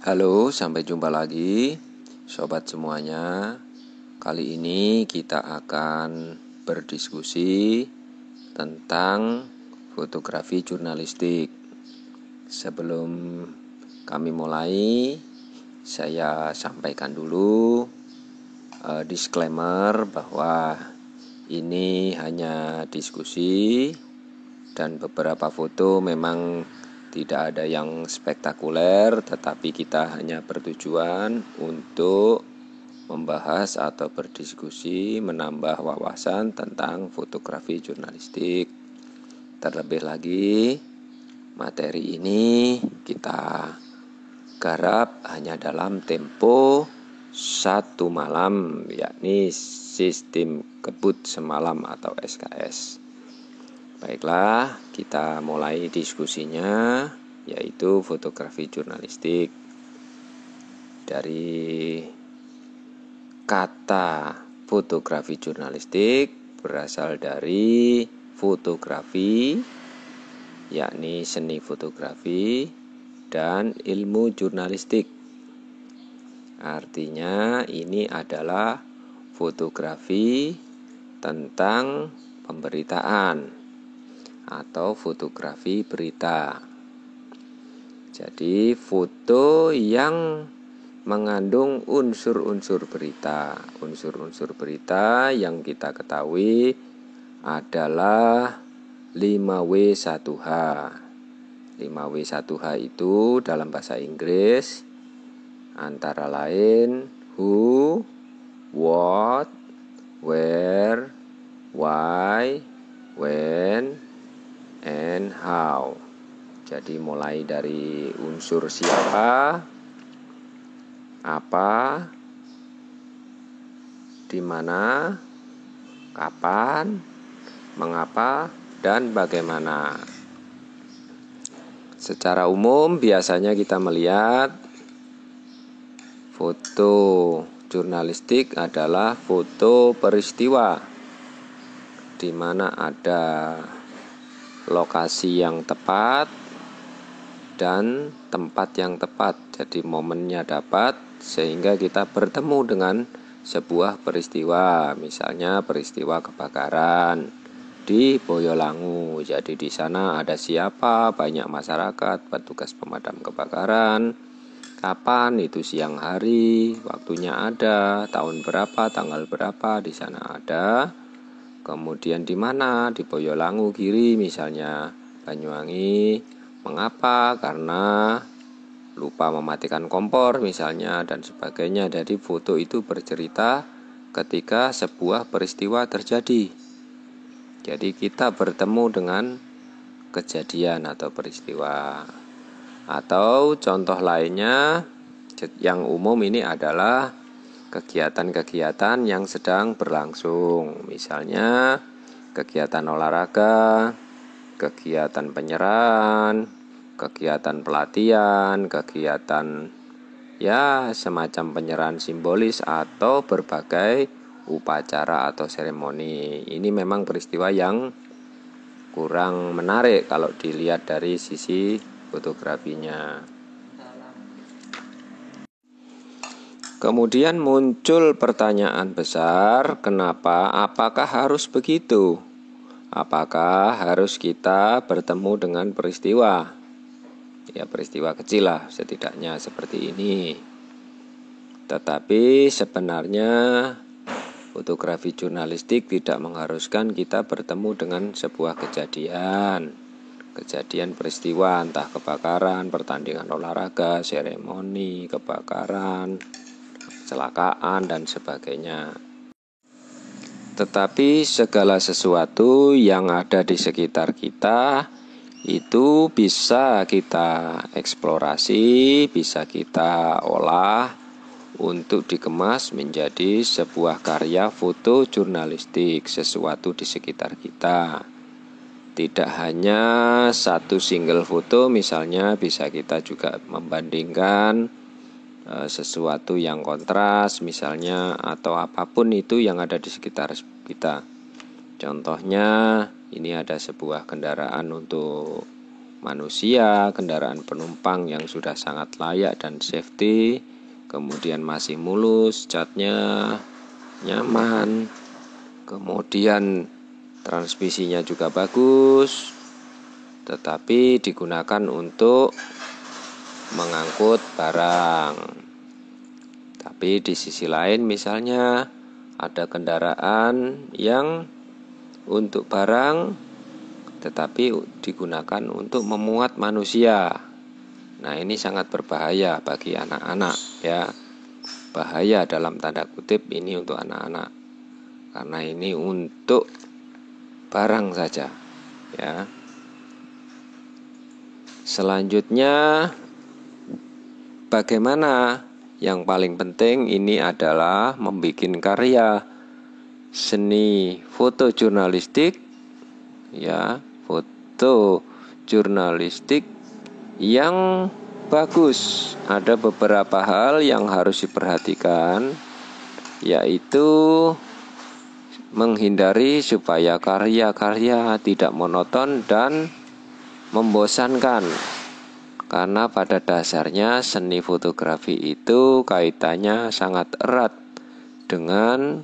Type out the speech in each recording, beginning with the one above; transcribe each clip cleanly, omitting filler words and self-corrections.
Halo, sampai jumpa lagi sobat semuanya. Kali ini kita akan berdiskusi tentang fotografi jurnalistik. Sebelum kami mulai, saya sampaikan dulu disclaimer bahwa ini hanya diskusi dan beberapa foto memang tidak ada yang spektakuler, tetapi kita hanya bertujuan untuk membahas atau berdiskusi, menambah wawasan tentang fotografi jurnalistik. Terlebih lagi, materi ini kita garap hanya dalam tempo 1 malam, yakni sistem kebut semalam atau SKS. Baiklah, kita mulai diskusinya, yaitu fotografi jurnalistik. Dari kata fotografi jurnalistik berasal dari fotografi, yakni seni fotografi, dan ilmu jurnalistik. Artinya ini adalah fotografi tentang pemberitaan atau fotografi berita. Jadi foto yang mengandung unsur-unsur berita. Unsur-unsur berita yang kita ketahui adalah 5W1H. 5W1H itu dalam bahasa Inggris antara lain who, what, where, why, when, and how. Jadi mulai dari unsur siapa, apa, di mana, kapan, mengapa, dan bagaimana. Secara umum biasanya kita melihat foto jurnalistik adalah foto peristiwa, di mana ada lokasi yang tepat dan tempat yang tepat. Jadi momennya dapat sehingga kita bertemu dengan sebuah peristiwa. Misalnya peristiwa kebakaran di Boyolangu. Jadi di sana ada siapa? Banyak masyarakat, petugas pemadam kebakaran. Kapan? Itu siang hari, waktunya ada, tahun berapa, tanggal berapa, di sana ada. Kemudian di mana? Di Boyolangu kiri misalnya, Banyuwangi. Mengapa? Karena lupa mematikan kompor misalnya dan sebagainya. Jadi foto itu bercerita ketika sebuah peristiwa terjadi. Jadi kita bertemu dengan kejadian atau peristiwa. Atau contoh lainnya yang umum ini adalah kegiatan-kegiatan yang sedang berlangsung. Misalnya kegiatan olahraga, kegiatan penyerahan, kegiatan pelatihan, kegiatan semacam penyerahan simbolis atau berbagai upacara atau seremoni. Ini memang peristiwa yang kurang menarik kalau dilihat dari sisi fotografinya. Kemudian muncul pertanyaan besar, kenapa? Apakah harus begitu? Apakah harus kita bertemu dengan peristiwa? Ya, peristiwa kecil lah setidaknya seperti ini. Tetapi sebenarnya fotografi jurnalistik tidak mengharuskan kita bertemu dengan sebuah kejadian peristiwa, entah kebakaran, pertandingan olahraga, seremoni, kebakaran, kecelakaan, dan sebagainya. Tetapi segala sesuatu yang ada di sekitar kita itu bisa kita eksplorasi, bisa kita olah untuk dikemas menjadi sebuah karya foto jurnalistik, sesuatu di sekitar kita. Tidak hanya satu single foto, misalnya bisa kita juga membandingkan sesuatu yang kontras misalnya, atau apapun itu yang ada di sekitar kita. Contohnya ini ada sebuah kendaraan untuk manusia, kendaraan penumpang yang sudah sangat layak dan safety, kemudian masih mulus, catnya nyaman, kemudian transmisinya juga bagus, tetapi digunakan untuk mengangkut barang. Tapi di sisi lain misalnya ada kendaraan yang untuk barang tetapi digunakan untuk memuat manusia. Nah, ini sangat berbahaya bagi anak-anak ya. Bahaya dalam tanda kutip ini untuk anak-anak. Karena ini untuk barang saja ya. Selanjutnya bagaimana? Yang paling penting ini adalah membuat karya seni foto jurnalistik ya, foto jurnalistik yang bagus. Ada beberapa hal yang harus diperhatikan, yaitu menghindari supaya karya-karya tidak monoton dan membosankan. Karena pada dasarnya seni fotografi itu kaitannya sangat erat dengan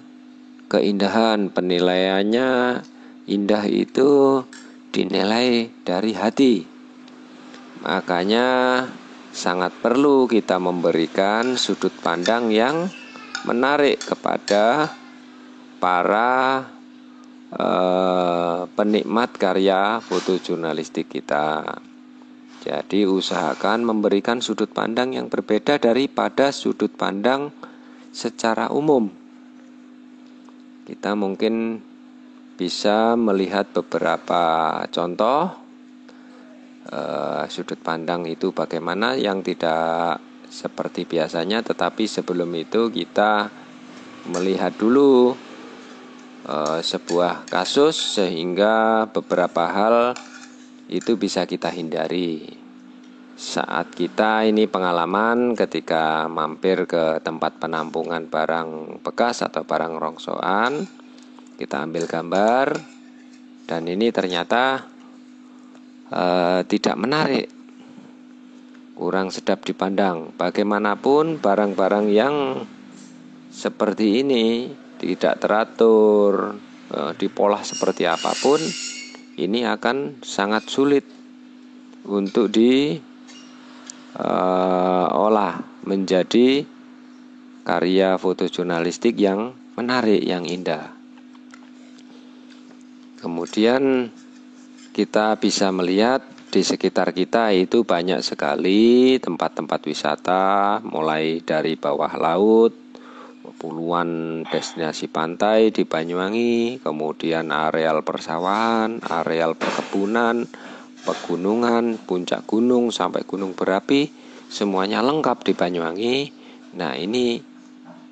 keindahan. Penilaiannya indah itu dinilai dari hati. Makanya sangat perlu kita memberikan sudut pandang yang menarik kepada para penikmat karya foto jurnalistik kita. Jadi usahakan memberikan sudut pandang yang berbeda daripada sudut pandang secara umum. Kita mungkin bisa melihat beberapa contoh sudut pandang itu bagaimana yang tidak seperti biasanya. Tetapi sebelum itu kita melihat dulu sebuah kasus sehingga beberapa hal itu bisa kita hindari. Saat kita ini pengalaman ketika mampir ke tempat penampungan barang bekas atau barang rongsokan, kita ambil gambar dan ini ternyata tidak menarik, kurang sedap dipandang. Bagaimanapun barang-barang yang seperti ini tidak teratur, dipolah seperti apapun, ini akan sangat sulit untuk diolah menjadi karya foto jurnalistik yang menarik, yang indah. Kemudian kita bisa melihat di sekitar kita itu banyak sekali tempat-tempat wisata, mulai dari bawah laut, puluhan destinasi pantai di Banyuwangi, kemudian areal persawahan, areal perkebunan, pegunungan, puncak gunung sampai gunung berapi, semuanya lengkap di Banyuwangi. Nah, ini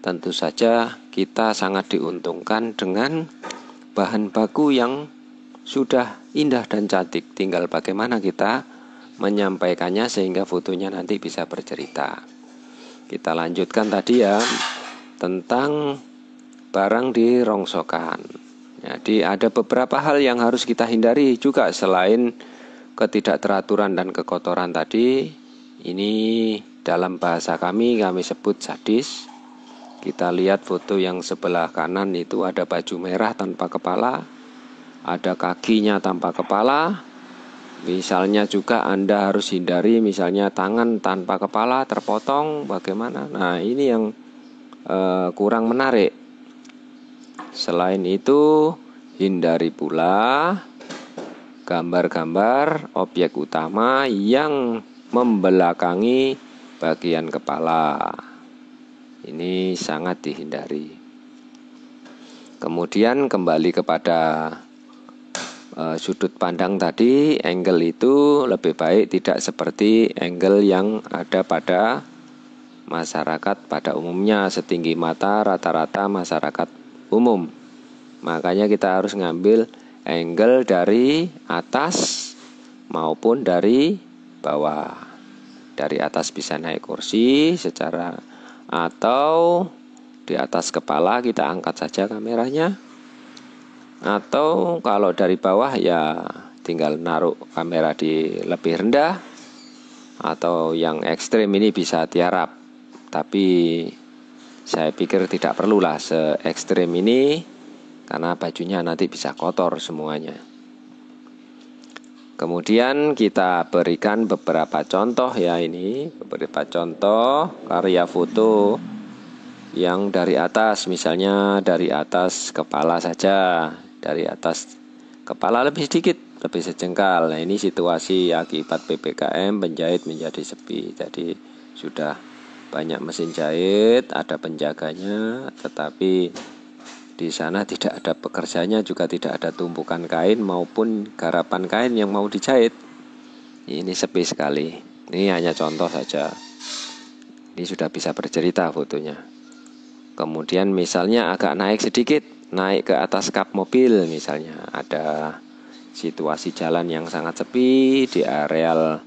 tentu saja kita sangat diuntungkan dengan bahan baku yang sudah indah dan cantik. Tinggal bagaimana kita menyampaikannya sehingga fotonya nanti bisa bercerita. Kita lanjutkan tadi ya, tentang barang dirongsokan. Jadi ada beberapa hal yang harus kita hindari juga selain ketidakteraturan dan kekotoran tadi. Ini dalam bahasa kami sebut sadis. Kita lihat foto yang sebelah kanan itu ada baju merah tanpa kepala, ada kakinya tanpa kepala. Misalnya juga Anda harus hindari misalnya tangan tanpa kepala terpotong, bagaimana? Nah, ini yang kurang menarik. Selain itu, hindari pula gambar-gambar objek utama yang membelakangi bagian kepala. Ini sangat dihindari. Kemudian kembali kepada sudut pandang tadi, angle itu lebih baik tidak seperti angle yang ada pada masyarakat pada umumnya, setinggi mata rata-rata masyarakat umum. Makanya kita harus ngambil angle dari atas maupun dari bawah. Dari atas bisa naik kursi secara, atau di atas kepala kita angkat saja kameranya, atau kalau dari bawah ya tinggal naruh kamera di lebih rendah, atau yang ekstrim ini bisa tiarap. Tapi saya pikir tidak perlulah se ekstrim ini, karena bajunya nanti bisa kotor semuanya. Kemudian kita berikan beberapa contoh ya, ini beberapa contoh karya foto yang dari atas, misalnya dari atas kepala saja, dari atas kepala lebih sedikit, lebih sejengkal. Nah, ini situasi akibat PPKM, penjahit menjadi sepi. Jadi sudah banyak mesin jahit, ada penjaganya, tetapi di sana tidak ada pekerjanya, juga tidak ada tumpukan kain maupun garapan kain yang mau dijahit. Ini sepi sekali. Ini hanya contoh saja. Ini sudah bisa bercerita fotonya. Kemudian misalnya agak naik sedikit, naik ke atas kap mobil misalnya. Ada situasi jalan yang sangat sepi, di areal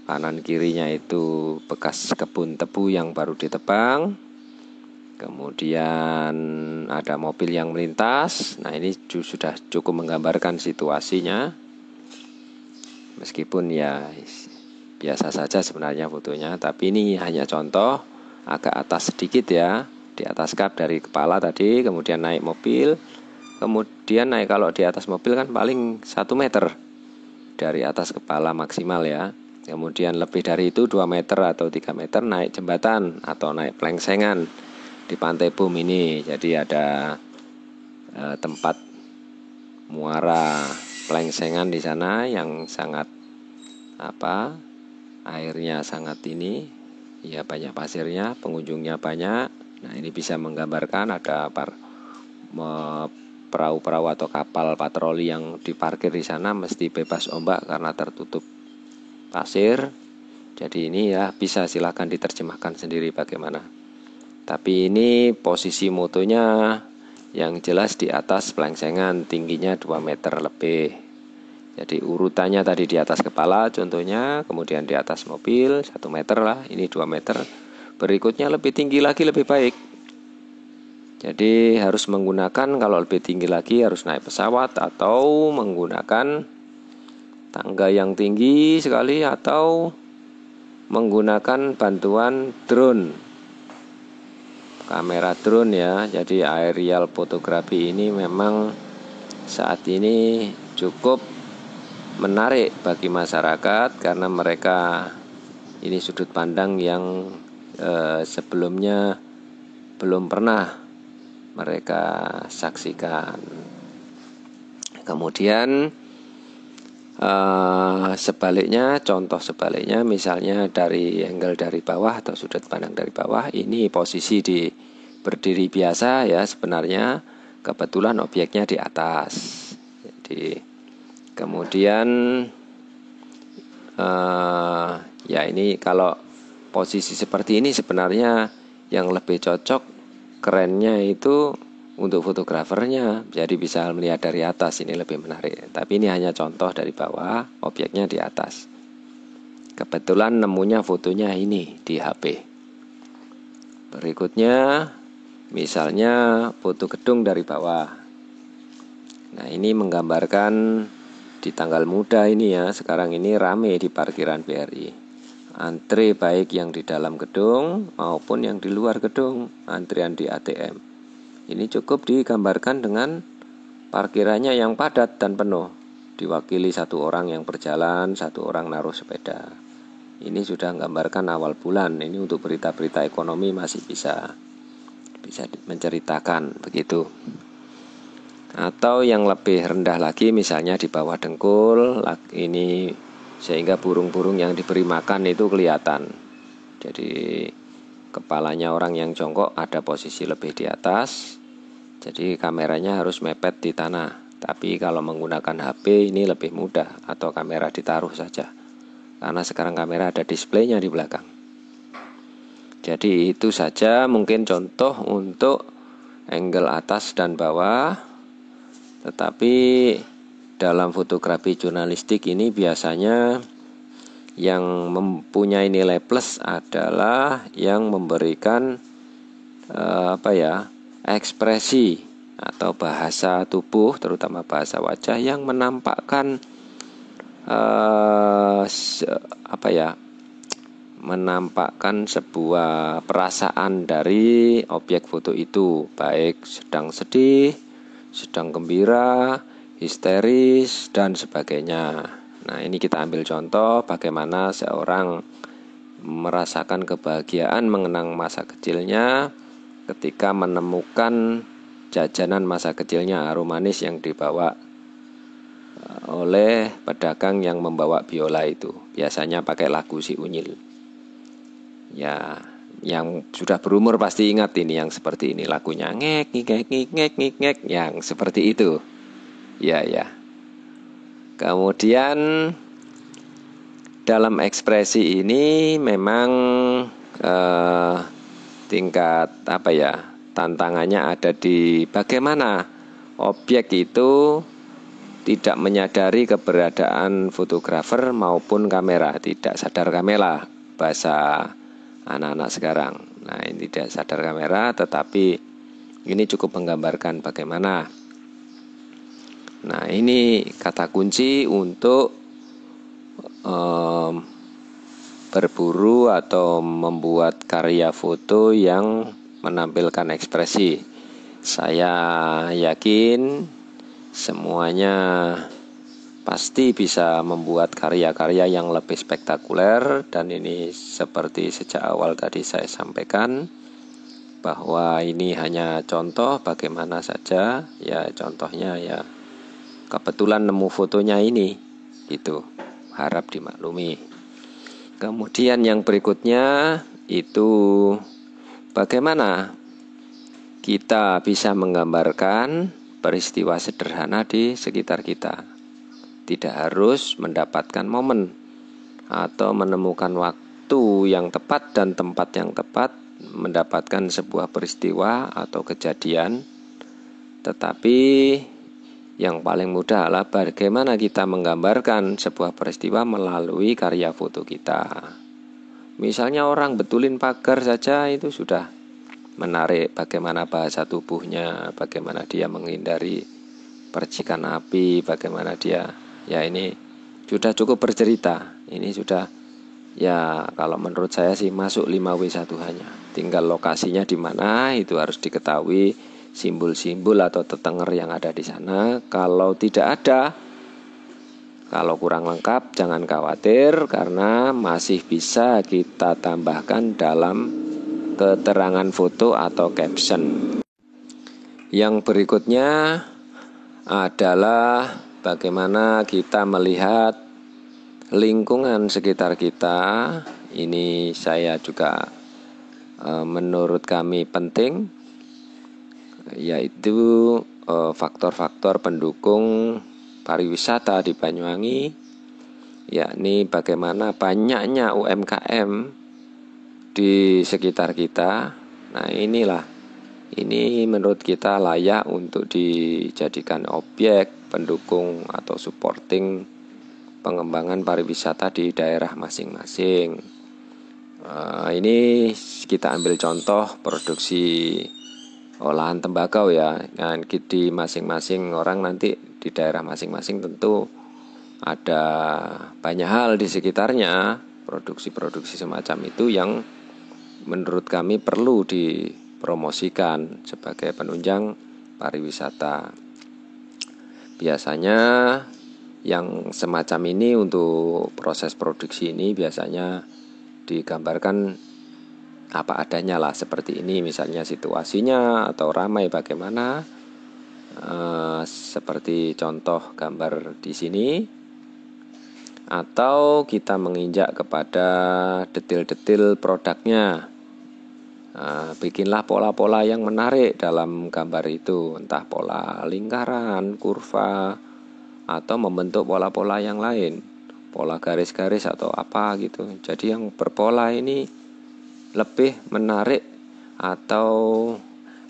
kanan kirinya itu bekas kebun tebu yang baru ditebang. Kemudian ada mobil yang melintas. Nah, ini sudah cukup menggambarkan situasinya. Meskipun ya biasa saja sebenarnya fotonya, tapi ini hanya contoh, agak atas sedikit ya, di atas kap dari kepala tadi, kemudian naik mobil. Kemudian naik, kalau di atas mobil kan paling 1 meter dari atas kepala maksimal ya. Kemudian lebih dari itu 2 meter atau 3 meter naik jembatan atau naik plengsengan di Pantai Bum ini. Jadi ada tempat muara plengsengan di sana yang sangat airnya sangat ini ya, banyak pasirnya, pengunjungnya banyak. Nah, ini bisa menggambarkan ada perahu-perahu atau kapal patroli yang diparkir di sana mesti bebas ombak karena tertutup pasir. Jadi ini ya bisa silakan diterjemahkan sendiri bagaimana. Tapi ini posisi motonya yang jelas di atas plengsengan, tingginya 2 meter lebih. Jadi urutannya tadi di atas kepala contohnya, kemudian di atas mobil 1 meter lah, ini 2 meter. Berikutnya lebih tinggi lagi lebih baik. Jadi harus menggunakan, kalau lebih tinggi lagi harus naik pesawat atau menggunakan tangga yang tinggi sekali atau menggunakan bantuan drone, kamera drone ya. Jadi aerial fotografi ini memang saat ini cukup menarik bagi masyarakat karena mereka ini sudut pandang yang sebelumnya belum pernah mereka saksikan. Kemudian sebaliknya, contoh sebaliknya misalnya dari angle dari bawah atau sudut pandang dari bawah, ini posisi di berdiri biasa ya, sebenarnya kebetulan objeknya di atas. Jadi kemudian ya ini kalau posisi seperti ini sebenarnya yang lebih cocok, kerennya itu untuk fotografernya, jadi bisa melihat dari atas, ini lebih menarik. Tapi ini hanya contoh dari bawah, objeknya di atas. Kebetulan nemunya fotonya ini di HP. Berikutnya misalnya foto gedung dari bawah. Nah, ini menggambarkan di tanggal muda ini ya, sekarang ini rame di parkiran BRI. Antre baik yang di dalam gedung maupun yang di luar gedung, antrian di ATM. Ini cukup digambarkan dengan parkirannya yang padat dan penuh, diwakili 1 orang yang berjalan, 1 orang naruh sepeda. Ini sudah menggambarkan awal bulan. Ini untuk berita-berita ekonomi masih bisa menceritakan begitu. Atau yang lebih rendah lagi misalnya di bawah dengkul, ini sehingga burung-burung yang diberi makan itu kelihatan. Jadi kepalanya orang yang jongkok ada posisi lebih di atas. Jadi kameranya harus mepet di tanah. Tapi kalau menggunakan HP ini lebih mudah, atau kamera ditaruh saja. Karena sekarang kamera ada displaynya di belakang. Jadi itu saja mungkin contoh untuk angle atas dan bawah. Tetapi dalam fotografi jurnalistik ini biasanya yang mempunyai nilai plus adalah yang memberikan ekspresi atau bahasa tubuh, terutama bahasa wajah yang menampakkan apa ya, menampakkan sebuah perasaan dari objek foto itu, baik sedang sedih, sedang gembira, histeris, dan sebagainya. Nah, ini kita ambil contoh bagaimana seorang merasakan kebahagiaan mengenang masa kecilnya ketika menemukan jajanan masa kecilnya, harum manis yang dibawa oleh pedagang yang membawa biola itu. Biasanya pakai lagu Si Unyil. Ya, yang sudah berumur pasti ingat ini yang seperti ini, lagunya ngek ngek ngek ngek ngek ngek, yang seperti itu. Ya, ya. Kemudian dalam ekspresi ini memang tingkat apa ya, tantangannya ada di bagaimana objek itu tidak menyadari keberadaan fotografer maupun kamera, tidak sadar kamera, bahasa anak-anak sekarang. Nah, ini tidak sadar kamera, tetapi ini cukup menggambarkan bagaimana. Nah, ini kata kunci untuk berburu atau membuat karya foto yang menampilkan ekspresi. Saya yakin semuanya pasti bisa membuat karya-karya yang lebih spektakuler, dan ini seperti sejak awal tadi saya sampaikan bahwa ini hanya contoh bagaimana saja ya, contohnya ya kebetulan nemu fotonya ini gitu, harap dimaklumi. Kemudian yang berikutnya itu bagaimana kita bisa menggambarkan peristiwa sederhana di sekitar kita. Tidak harus mendapatkan momen atau menemukan waktu yang tepat dan tempat yang tepat mendapatkan sebuah peristiwa atau kejadian, tetapi yang paling mudah adalah bagaimana kita menggambarkan sebuah peristiwa melalui karya foto kita. Misalnya orang betulin pagar saja itu sudah menarik, bagaimana bahasa tubuhnya, bagaimana dia menghindari percikan api, bagaimana dia, ya ini sudah cukup bercerita. Ini sudah, ya kalau menurut saya sih masuk 5W1 hanya. Tinggal lokasinya di mana itu harus diketahui, simbol-simbol atau tetenger yang ada di sana. Kalau tidak ada, kalau kurang lengkap jangan khawatir, karena masih bisa kita tambahkan dalam keterangan foto atau caption. Yang berikutnya adalah bagaimana kita melihat lingkungan sekitar kita. Ini saya juga menurut kami penting, yaitu faktor-faktor pendukung pariwisata di Banyuwangi, yakni bagaimana banyaknya UMKM di sekitar kita. Nah, ini menurut kita layak untuk dijadikan objek pendukung atau supporting pengembangan pariwisata di daerah masing-masing. Ini kita ambil contoh produksi olahan tembakau ya. Nah, di masing-masing orang nanti di daerah masing-masing tentu ada banyak hal di sekitarnya, produksi-produksi semacam itu yang menurut kami perlu dipromosikan sebagai penunjang pariwisata. Biasanya yang semacam ini untuk proses produksi ini biasanya digambarkan apa adanya lah, seperti ini misalnya situasinya atau ramai bagaimana, seperti contoh gambar di sini. Atau kita menginjak kepada detil-detil produknya. Bikinlah pola-pola yang menarik dalam gambar itu, entah pola lingkaran, kurva, atau membentuk pola-pola yang lain, pola garis-garis atau apa gitu. Jadi yang berpola ini lebih menarik atau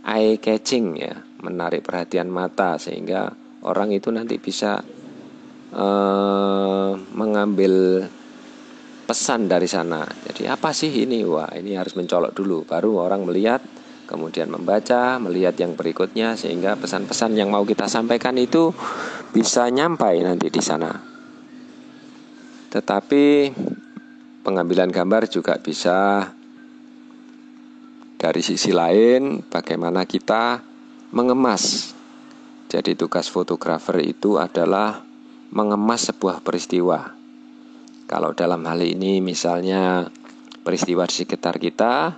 eye catching ya, menarik perhatian mata, sehingga orang itu nanti bisa mengambil pesan dari sana. Jadi apa sih ini? Wah, ini harus mencolok dulu, baru orang melihat, kemudian membaca, melihat yang berikutnya, sehingga pesan-pesan yang mau kita sampaikan itu bisa nyampai nanti di sana. Tetapi pengambilan gambar juga bisa dari sisi lain, bagaimana kita mengemas. Jadi tugas fotografer itu adalah mengemas sebuah peristiwa. Kalau dalam hal ini misalnya peristiwa di sekitar kita,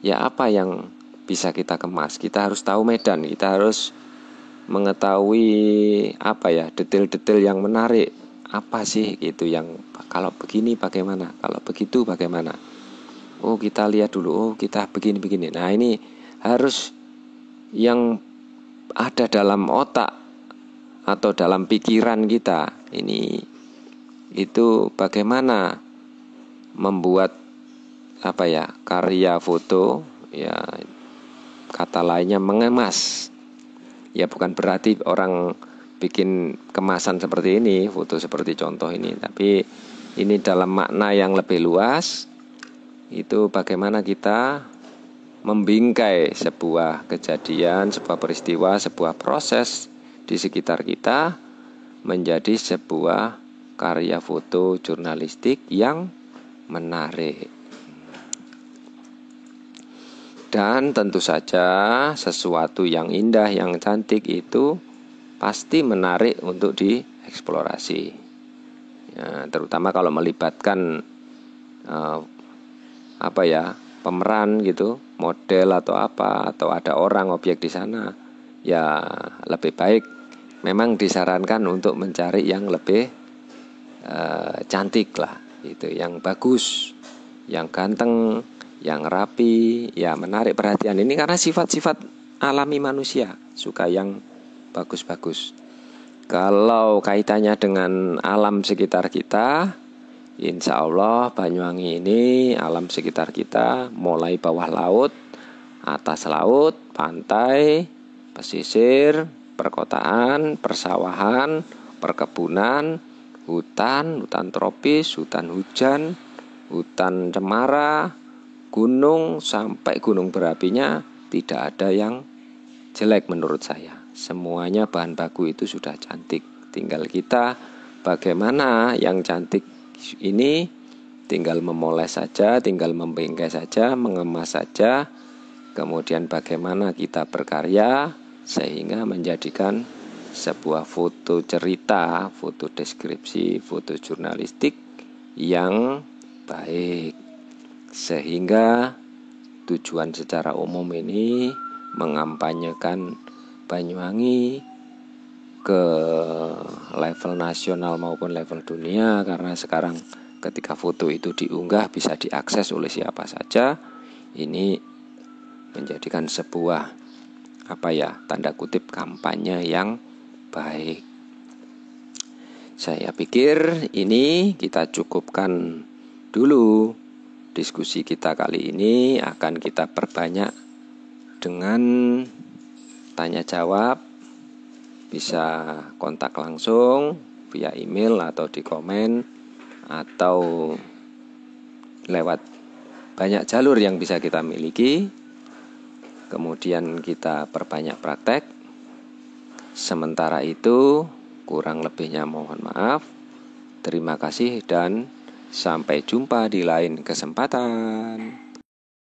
ya apa yang bisa kita kemas? Kita harus tahu medan, kita harus mengetahui apa ya, detail-detail yang menarik. Apa sih itu yang kalau begini bagaimana, kalau begitu bagaimana? Oh, kita lihat dulu, oh kita begini-begini. Nah, ini harus yang ada dalam otak atau dalam pikiran kita. Ini itu bagaimana membuat apa ya, karya foto, ya kata lainnya mengemas. Ya bukan berarti orang bikin kemasan seperti ini, foto seperti contoh ini, tapi ini dalam makna yang lebih luas. Itu bagaimana kita membingkai sebuah kejadian, sebuah peristiwa, sebuah proses di sekitar kita menjadi sebuah karya foto jurnalistik yang menarik. Dan tentu saja sesuatu yang indah, yang cantik itu pasti menarik untuk dieksplorasi. Ya, terutama kalau melibatkan pemeran gitu, model atau apa, atau ada orang objek di sana, ya lebih baik memang disarankan untuk mencari yang lebih cantik lah, itu yang bagus, yang ganteng, yang rapi, ya menarik perhatian. Ini karena sifat-sifat alami manusia, suka yang bagus-bagus. Kalau kaitannya dengan alam sekitar kita, insya Allah Banyuwangi ini alam sekitar kita, mulai bawah laut, atas laut, pantai, pesisir, perkotaan, persawahan, perkebunan, hutan tropis, hutan hujan, hutan cemara, gunung sampai gunung berapinya, tidak ada yang jelek menurut saya. Semuanya bahan baku itu sudah cantik. Tinggal kita bagaimana yang cantik ini, tinggal memoles saja, tinggal membingkai saja, mengemas saja. Kemudian bagaimana kita berkarya sehingga menjadikan sebuah foto cerita, foto deskripsi, foto jurnalistik yang baik. Sehingga tujuan secara umum ini mengampanyekan Banyuwangi ke level nasional maupun level dunia, karena sekarang ketika foto itu diunggah bisa diakses oleh siapa saja. Ini menjadikan sebuah tanda kutip kampanye yang baik. Saya pikir ini kita cukupkan dulu. Diskusi kita kali ini akan kita perbanyak dengan tanya jawab. Bisa kontak langsung via email atau di komen, atau lewat banyak jalur yang bisa kita miliki. Kemudian kita perbanyak praktek. Sementara itu kurang lebihnya mohon maaf. Terima kasih dan sampai jumpa di lain kesempatan.